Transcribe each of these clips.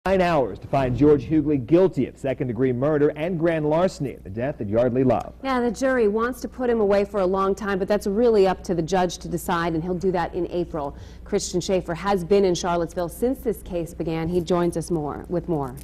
9 hours to find George Huguely guilty of second-degree murder and grand larceny in the death of Yardley Love. Yeah, the jury wants to put him away for a long time, but that's really up to the judge to decide, and he'll do that in April. Christian Schaefer has been in Charlottesville since this case began. He joins us with more.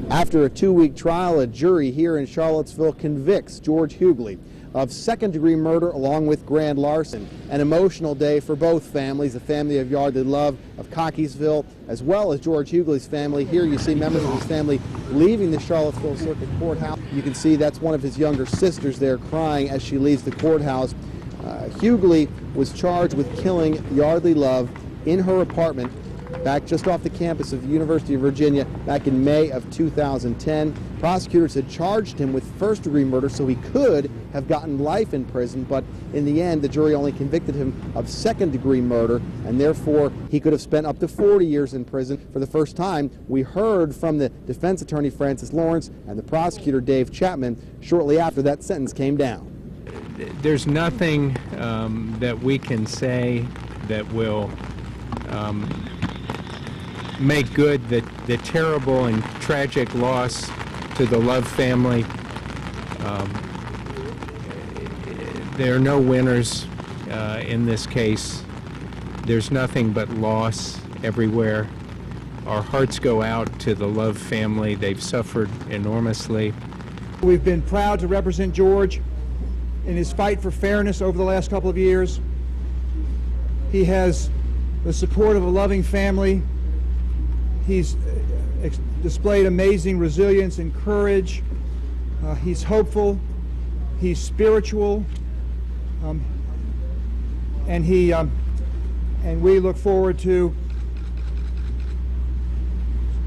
After a 2-week trial, a jury here in Charlottesville convicts George Huguely of second-degree murder along with grand larceny. An emotional day for both families, the family of Yardley Love of Cockeysville, as well as George Huguely's family. Here you see members of his family leaving the Charlottesville Circuit Courthouse. You can see that's one of his younger sisters there crying as she leaves the courthouse. Huguely was charged with killing Yardley Love in her apartment back just off the campus of the University of Virginia back in May of 2010. Prosecutors had charged him with first-degree murder, so he could have gotten life in prison, but in the end the jury only convicted him of second-degree murder, and therefore he could have spent up to 40 years in prison. For the first time, we heard from the defense attorney Francis Lawrence and the prosecutor Dave Chapman shortly after that sentence came down. There's nothing that we can say that will make good the terrible and tragic loss to the Love family. There are no winners in this case. There's nothing but loss everywhere. Our hearts go out to the Love family. They've suffered enormously. We've been proud to represent George in his fight for fairness over the last couple of years. He has the support of a loving family. He's displayed amazing resilience and courage. He's hopeful. He's spiritual, and we look forward to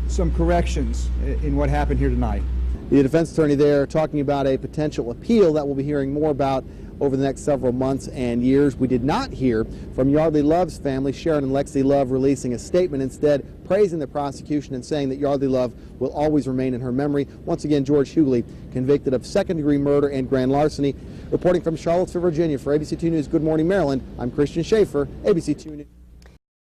some corrections in what happened here tonight. The defense attorney there talking about a potential appeal that we'll be hearing more about over the next several months and years. We did not hear from Yardley Love's family, Sharon and Lexi Love, releasing a statement, instead praising the prosecution and saying that Yardley Love will always remain in her memory. Once again, George Huguely convicted of second-degree murder and grand larceny. Reporting from Charlottesville, Virginia for ABC 2 News Good Morning Maryland, I'm Christian Schaefer, ABC 2 News.